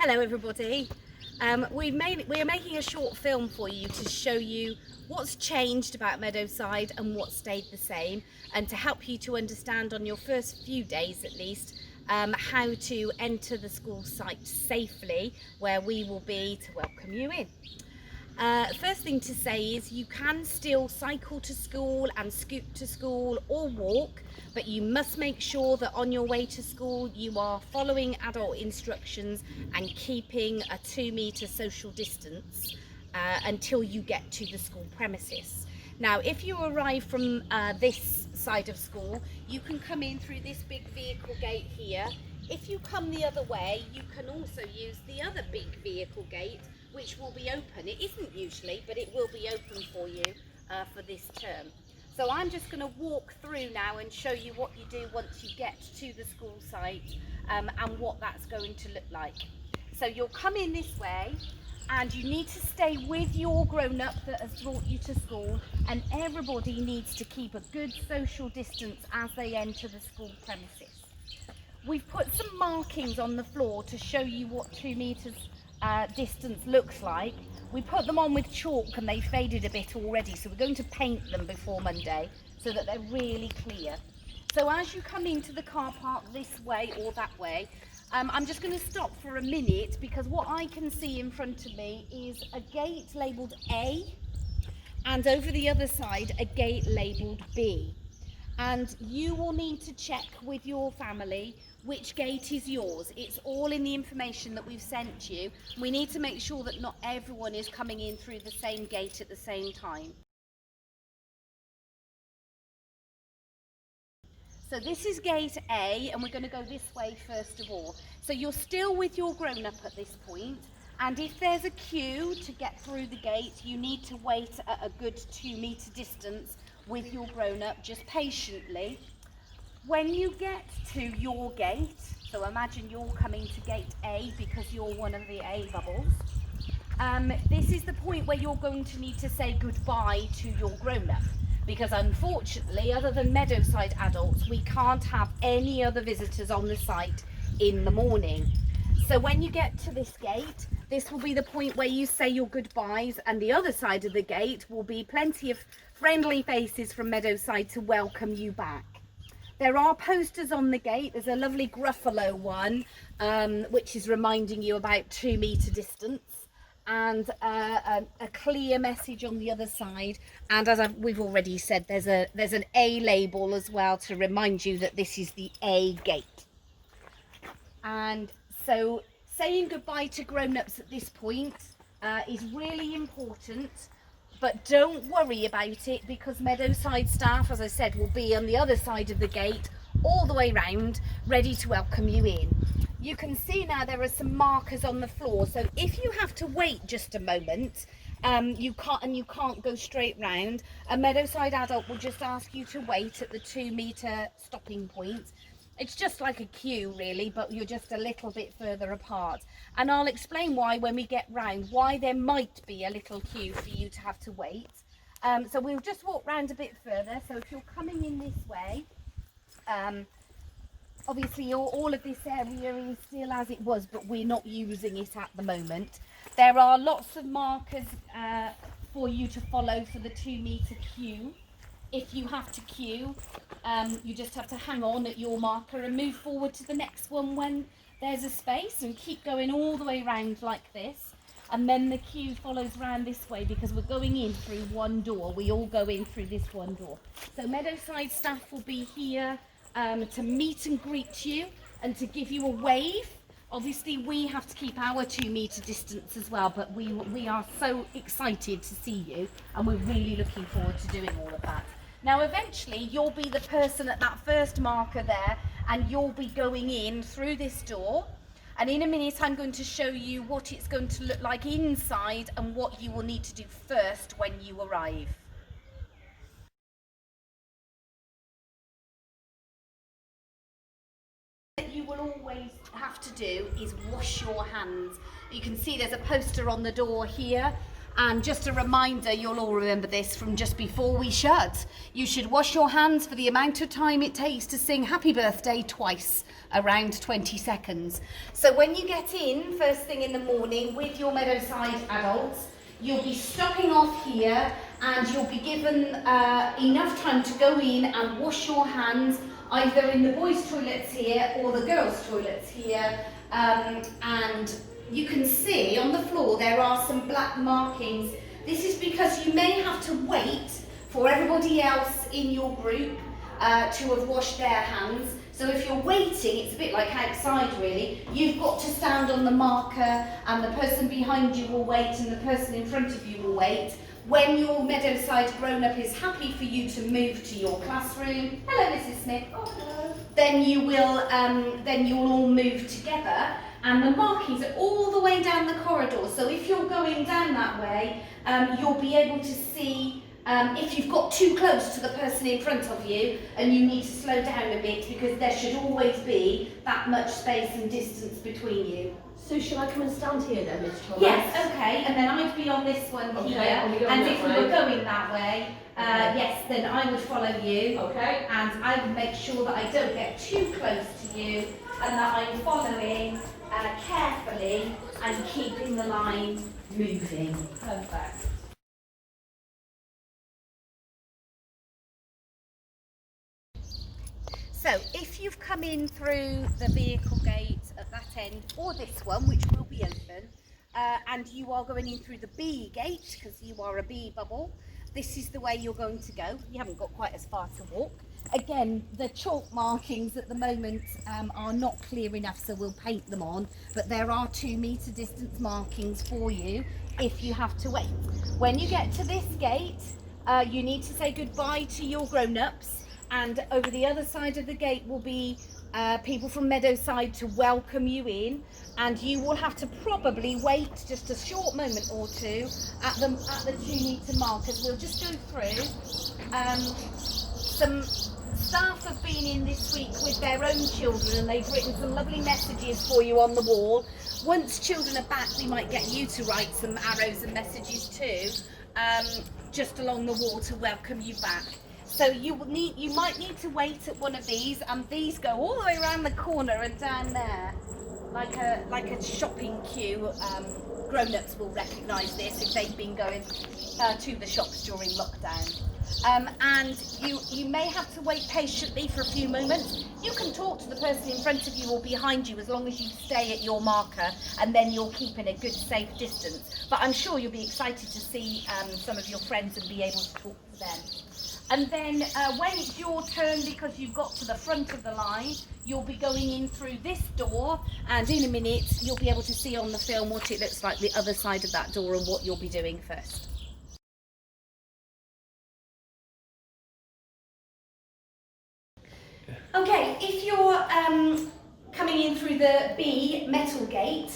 Hello everybody. We are making a short film for you to show you what's changed about Meadowside and what stayed the same, and to help you to understand on your first few days at least how to enter the school site safely, where we will be to welcome you in. First thing to say is you can still cycle to school and scoot to school or walk, but you must make sure that on your way to school you are following adult instructions and keeping a 2-metre social distance until you get to the school premises. Now, if you arrive from this side of school, you can come in through this big vehicle gate here. If you come the other way, you can also use the other big vehicle gate, which will be open. It isn't usually, but it will be open for you for this term. So I'm just going to walk through now and show you what you do once you get to the school site and what that's going to look like. So you'll come in this way, and you need to stay with your grown-up that has brought you to school, and everybody needs to keep a good social distance as they enter the school premises. We've put some markings on the floor to show you what 2 metres distance looks like. We put them on with chalk and they faded a bit already, so we're going to paint them before Monday so that they're really clear. So as you come into the car park this way or that way, I'm just going to stop for a minute, because what I can see in front of me is a gate labelled A, and over the other side a gate labelled B. And you will need to check with your family which gate is yours. It's all in the information that we've sent you. We need to make sure that not everyone is coming in through the same gate at the same time. So this is gate A, and we're going to go this way first of all. So you're still with your grown-up at this point, and if there's a queue to get through the gate, you need to wait at a good 2-metre distance with your grown-up, just patiently. When you get to your gate, so imagine you're coming to gate A because you're one of the A bubbles, this is the point where you're going to need to say goodbye to your grown-up, because unfortunately, other than Meadowside adults, we can't have any other visitors on the site in the morning. So when you get to this gate, this will be the point where you say your goodbyes, and the other side of the gate will be plenty of friendly faces from Meadowside to welcome you back. There are posters on the gate. There's a lovely Gruffalo one, which is reminding you about 2-metre distance, and a clear message on the other side. And as we've already said, there's an A label as well to remind you that this is the A gate. And so saying goodbye to grown-ups at this point is really important. But don't worry about it, because Meadowside staff, as I said, will be on the other side of the gate all the way round, ready to welcome you in. You can see now there are some markers on the floor, so if you have to wait just a moment, you can't go straight round, a Meadowside adult will just ask you to wait at the 2-metre stopping point. It's just like a queue really, but you're just a little bit further apart. And I'll explain why when we get round, why there might be a little queue for you to have to wait. So we'll just walk round a bit further. So if you're coming in this way, obviously all of this area is still as it was, but we're not using it at the moment. There are lots of markers for you to follow for the 2-metre queue. If you have to queue, you just have to hang on at your marker and move forward to the next one when there's a space, and keep going all the way around like this. And then the queue follows round this way, because we're going in through one door. We all go in through this one door. So Meadowside staff will be here to meet and greet you and to give you a wave. Obviously we have to keep our 2-metre distance as well, but we are so excited to see you, and we're really looking forward to doing all of that. Now eventually you'll be the person at that first marker there, and you'll be going in through this door, and in a minute I'm going to show you what it's going to look like inside and what you will need to do first when you arrive. What you will always have to do is wash your hands. You can see there's a poster on the door here. And just a reminder, you'll all remember this from just before we shut. You should wash your hands for the amount of time it takes to sing happy birthday twice, around 20 seconds. So when you get in first thing in the morning with your Meadowside adults, you'll be stopping off here and you'll be given enough time to go in and wash your hands either in the boys' toilets here or the girls' toilets here. And you can see on the floor there are some black markings. This is because you may have to wait for everybody else in your group to have washed their hands. So if you're waiting, it's a bit like outside really, you've got to stand on the marker and the person behind you will wait and the person in front of you will wait. When your Meadowside grown-up is happy for you to move to your classroom, hello Mrs. Smith, oh, hello. Then you'll all move together, and the markings are all the way down the corridor. So if you're going down that way, you'll be able to see if you've got too close to the person in front of you and you need to slow down a bit, because there should always be that much space and distance between you. So shall I come and stand here then, Miss Thomas? Yes, okay, and then I'd be on this one here, and if we were going that way, yes, then I would follow you, and I would make sure that I don't get too close to you and that I'm following carefully and keeping the line moving. Perfect. So if you've come in through the vehicle gate at that end, or this one, which will be open, and you are going in through the B gate, because you are a B bubble, this is the way you're going to go. You haven't got quite as far to walk. Again, the chalk markings at the moment are not clear enough, so we'll paint them on, but there are 2 metre distance markings for you if you have to wait. When you get to this gate, you need to say goodbye to your grown-ups. And over the other side of the gate will be people from Meadowside to welcome you in, and you will have to probably wait just a short moment or two at the 2 metre markers. We'll just go through. Some staff have been in this week with their own children and they've written some lovely messages for you on the wall. Once children are back, we might get you to write some arrows and messages too, just along the wall to welcome you back. So you might need to wait at one of these, and these go all the way around the corner and down there, like a shopping queue. Grown-ups will recognise this if they've been going to the shops during lockdown. And you may have to wait patiently for a few moments. You can talk to the person in front of you or behind you as long as you stay at your marker, and then you're keeping a good safe distance. But I'm sure you'll be excited to see some of your friends and be able to talk to them. And then when it's your turn, because you've got to the front of the line, you'll be going in through this door, and in a minute you'll be able to see on the film what it looks like the other side of that door and what you'll be doing first. Okay, if you're coming in through the B metal gate,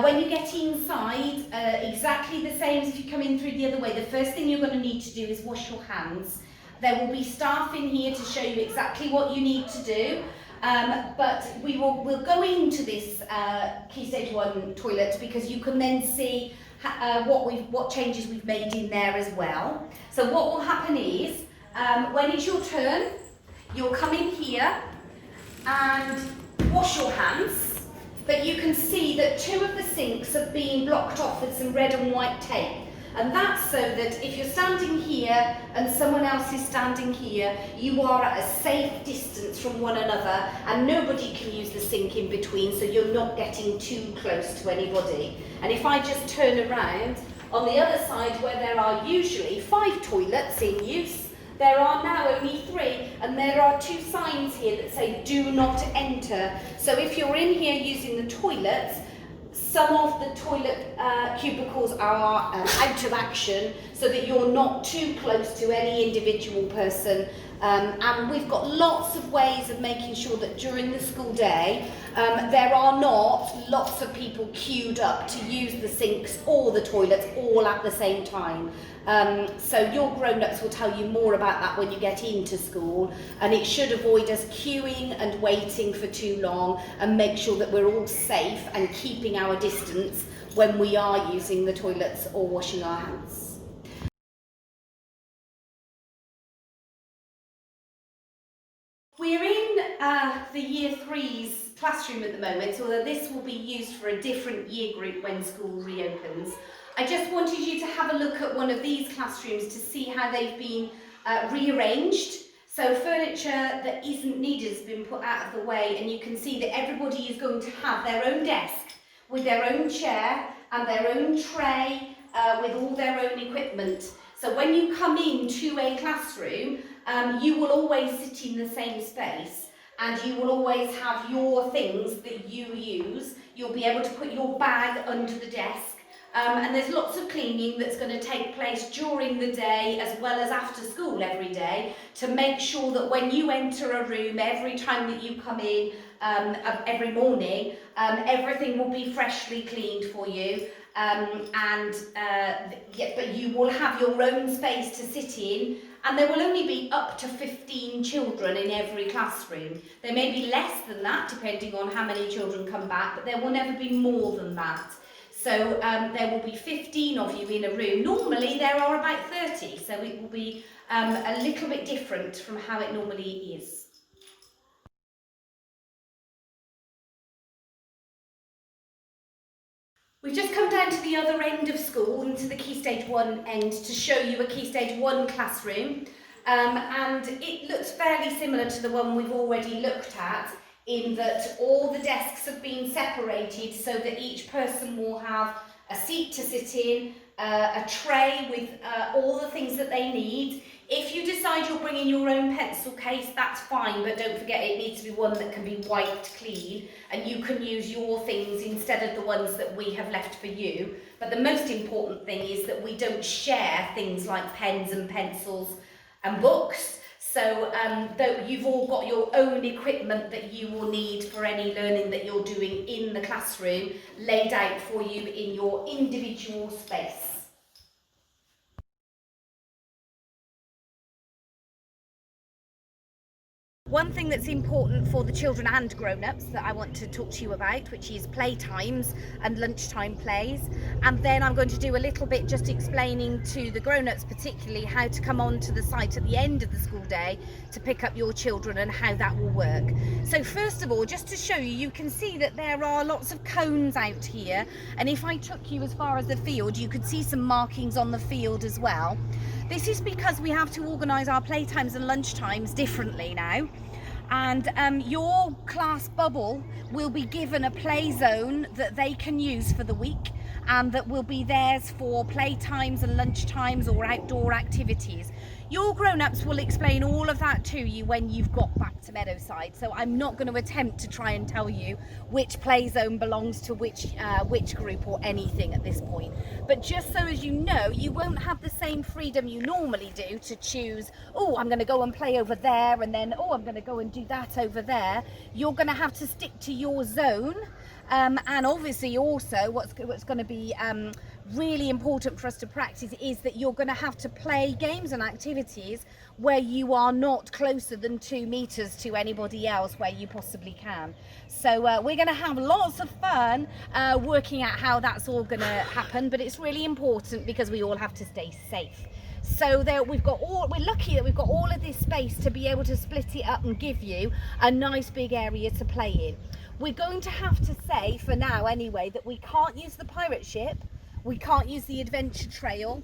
when you get inside, exactly the same as if you come in through the other way, the first thing you're going to need to do is wash your hands. There will be staff in here to show you exactly what you need to do, but we'll go into this Key Stage 1 toilet, because you can then see what changes we've made in there as well. So what will happen is, when it's your turn, you'll come in here and wash your hands, but you can see that 2 of the sinks have been blocked off with some red and white tape. And that's so that if you're standing here and someone else is standing here, you are at a safe distance from one another, and nobody can use the sink in between, so you're not getting too close to anybody. And if I just turn around, on the other side where there are usually 5 toilets in use, there are now only 3, and there are 2 signs here that say do not enter. So if you're in here using the toilets, some of the toilet cubicles are out of action, so that you're not too close to any individual person. And we've got lots of ways of making sure that during the school day there are not lots of people queued up to use the sinks or the toilets all at the same time. So your grown-ups will tell you more about that when you get into school, and it should avoid us queuing and waiting for too long, and make sure that we're all safe and keeping our distance when we are using the toilets or washing our hands. We're in the Year 3's classroom at the moment, so this will be used for a different year group when school reopens. I just wanted you to have a look at one of these classrooms to see how they've been rearranged. So furniture that isn't needed has been put out of the way, and you can see that everybody is going to have their own desk with their own chair and their own tray with all their own equipment. So when you come into a classroom, you will always sit in the same space, and you will always have your things that you use. You'll be able to put your bag under the desk, and there's lots of cleaning that's going to take place during the day as well as after school every day to make sure that when you enter a room, every time that you come in, every morning, everything will be freshly cleaned for you. But you will have your own space to sit in, and there will only be up to 15 children in every classroom. There may be less than that depending on how many children come back, but there will never be more than that. So there will be 15 of you in a room. Normally there are about 30, so it will be a little bit different from how it normally is. We've just come down to the other end of school, into the Key Stage 1 end, to show you a Key Stage 1 classroom. And it looks fairly similar to the one we've already looked at, in that all the desks have been separated so that each person will have a seat to sit in, a tray with all the things that they need. If you decide you're bringing your own pencil case, that's fine, but don't forget it needs to be one that can be wiped clean, and you can use your things instead of the ones that we have left for you. But the most important thing is that we don't share things like pens and pencils and books. So though you've all got your own equipment that you will need for any learning that you're doing in the classroom, laid out for you in your individual space. One thing that's important for the children and grown-ups that I want to talk to you about, which is playtimes and lunchtime plays, and then I'm going to do a little bit just explaining to the grown-ups particularly how to come onto the site at the end of the school day to pick up your children and how that will work. So first of all, just to show you, you can see that there are lots of cones out here, and if I took you as far as the field, you could see some markings on the field as well. This is because we have to organise our playtimes and lunchtimes differently now. And your class bubble will be given a play zone that they can use for the week, and that will be theirs for playtimes and lunchtimes or outdoor activities. Your grown-ups will explain all of that to you when you've got back to Meadowside, so I'm not going to attempt to try and tell you which play zone belongs to which group or anything at this point. But just so as you know, you won't have the same freedom you normally do to choose, oh, I'm going to go and play over there, and then, oh, I'm going to go and do that over there. You're going to have to stick to your zone. And obviously also what's going to be really important for us to practice is that you're going to have to play games and activities where you are not closer than 2 meters to anybody else where you possibly can. So we're going to have lots of fun working out how that's all going to happen, but it's really important because we all have to stay safe. So there we're lucky that we've got all of this space to be able to split it up and give you a nice big area to play in. We're going to have to say, for now anyway, that we can't use the pirate ship, we can't use the adventure trail,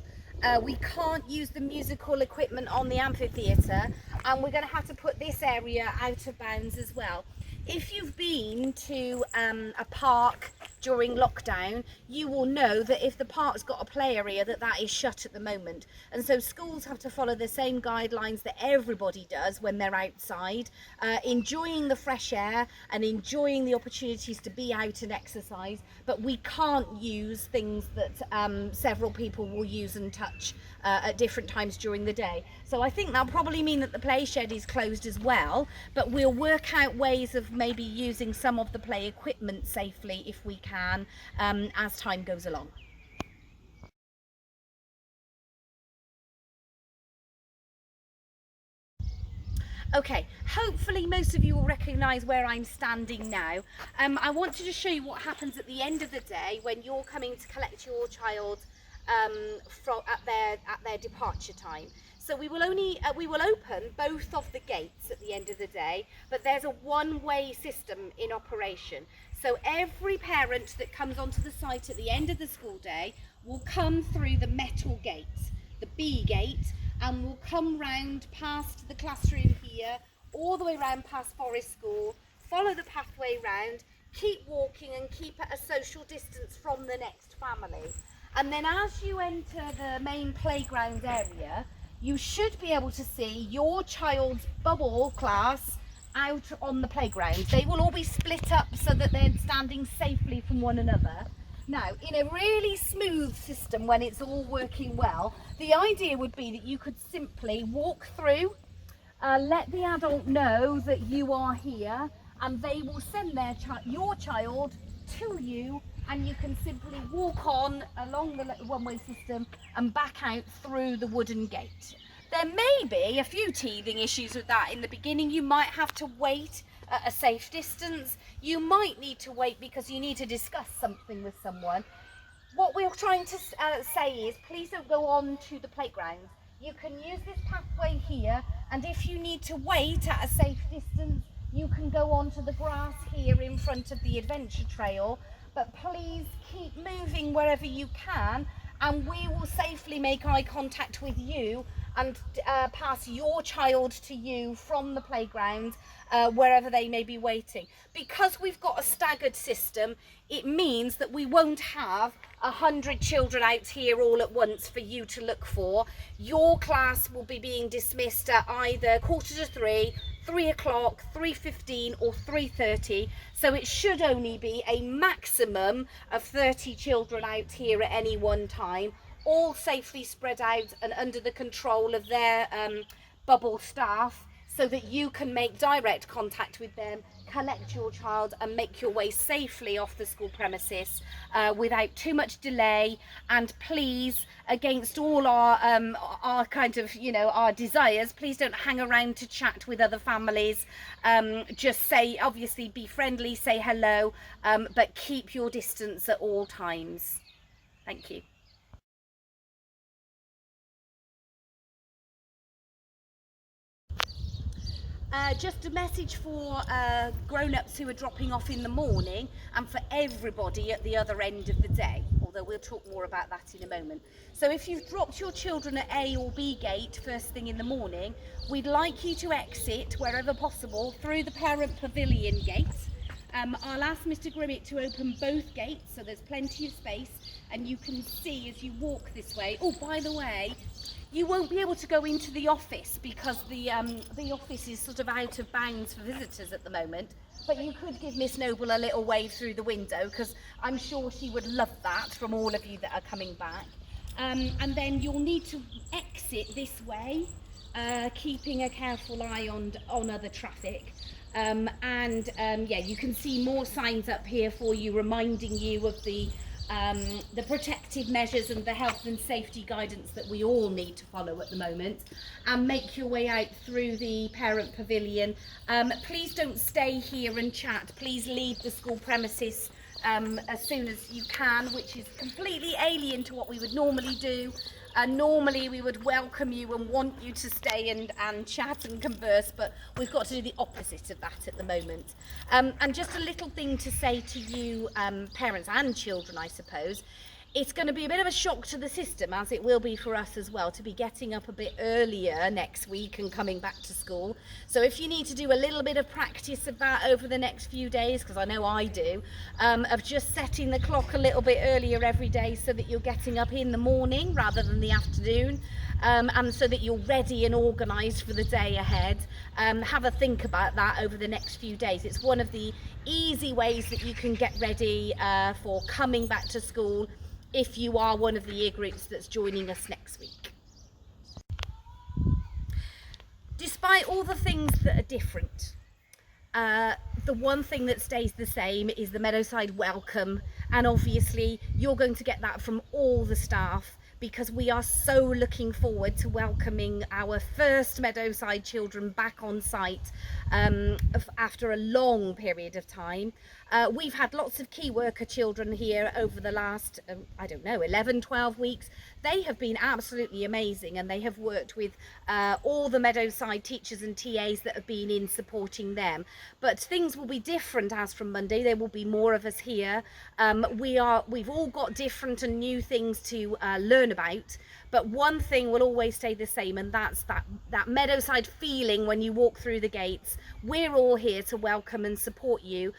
we can't use the musical equipment on the amphitheatre, and we're going to have to put this area out of bounds as well. If you've been to a park during lockdown, you will know that if the park's got a play area, that is shut at the moment. And so schools have to follow the same guidelines that everybody does when they're outside, enjoying the fresh air and enjoying the opportunities to be out and exercise, but we can't use things that several people will use and touch at different times during the day. So I think that'll probably mean that the play shed is closed as well, but we'll work out ways of maybe using some of the play equipment safely if we can as time goes along. Okay, hopefully most of you will recognise where I'm standing now. I want to just show you what happens at the end of the day when you're coming to collect your child at their departure time. So we will open both of the gates at the end of the day, but there's a one-way system in operation. So every parent that comes onto the site at the end of the school day will come through the metal gate, the B gate, and will come round past the classroom here, all the way round past Forest School, follow the pathway round, keep walking and keep at a social distance from the next family. And then as you enter the main playground area, you should be able to see your child's bubble class out on the playground. They will all be split up so that they're standing safely from one another. Now, in a really smooth system, when it's all working well, the idea would be that you could simply walk through, let the adult know that you are here, and they will send your child to you, and you can simply walk on along the one-way system and back out through the wooden gate. There may be a few teething issues with that. In the beginning, you might have to wait at a safe distance. You might need to wait because you need to discuss something with someone. What we're trying to say is, please don't go on to the playground. You can use this pathway here, and if you need to wait at a safe distance, you can go onto the grass here in front of the adventure trail. But please keep moving wherever you can, and we will safely make eye contact with you and pass your child to you from the playground wherever they may be waiting. Because we've got a staggered system, it means that we won't have 100 children out here all at once for you to look for. Your class will be being dismissed at either 2:45, 3 o'clock, 3:15 or 3:30, so it should only be a maximum of 30 children out here at any one time, all safely spread out and under the control of their bubble staff, so that you can make direct contact with them, collect your child and make your way safely off the school premises without too much delay. And please, against all our kind of, our desires, please don't hang around to chat with other families. Just say, obviously be friendly, say hello, but keep your distance at all times. Thank you. Just a message for grown-ups who are dropping off in the morning, and for everybody at the other end of the day, although we'll talk more about that in a moment. So if you've dropped your children at A or B gate first thing in the morning, we'd like you to exit wherever possible through the parent pavilion gate. I'll ask Mr. Grimmett to open both gates so there's plenty of space, and you can see as you walk this way. Oh, by the way, you won't be able to go into the office because the office is sort of out of bounds for visitors at the moment, but you could give Miss Noble a little wave through the window, because I'm sure she would love that from all of you that are coming back. And then you'll need to exit this way, keeping a careful eye on other traffic. Yeah, you can see more signs up here for you, reminding you of the protective measures and the health and safety guidance that we all need to follow at the moment. And make your way out through the parent pavilion. Please don't stay here and chat. Please leave the school premises as soon as you can, which is completely alien to what we would normally do. Normally we would welcome you and want you to stay and chat and converse, but we've got to do the opposite of that at the moment. And just a little thing to say to you, parents and children, I suppose. It's going to be a bit of a shock to the system, as it will be for us as well, to be getting up a bit earlier next week and coming back to school. So if you need to do a little bit of practice of that over the next few days, because I know I do, of just setting the clock a little bit earlier every day so that you're getting up in the morning rather than the afternoon, and so that you're ready and organised for the day ahead. Have a think about that over the next few days. It's one of the easy ways that you can get ready for coming back to school, if you are one of the year groups that's joining us next week. Despite all the things that are different, the one thing that stays the same is the Meadowside welcome, and obviously you're going to get that from all the staff. because we are so looking forward to welcoming our first Meadowside children back on site after a long period of time. We've had lots of key worker children here over the last, I don't know, 11, 12 weeks. They have been absolutely amazing, and they have worked with all the Meadowside teachers and TAs that have been in supporting them. But things will be different as from Monday. There will be more of us here. We've all got different and new things to learn about, but one thing will always stay the same, and that's that Meadowside feeling when you walk through the gates. We're all here to welcome and support you.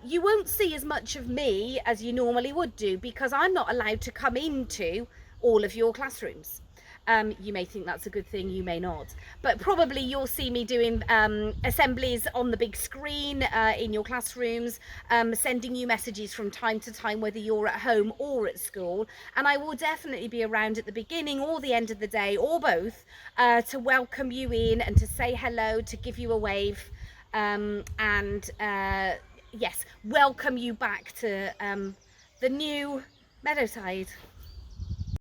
You won't see as much of me as you normally would do, because I'm not allowed to come into all of your classrooms. You may think that's a good thing, you may not, but probably you'll see me doing assemblies on the big screen in your classrooms, sending you messages from time to time, whether you're at home or at school. And I will definitely be around at the beginning or the end of the day, or both, to welcome you in and to say hello, to give you a wave, and yes, welcome you back to the new Meadowside.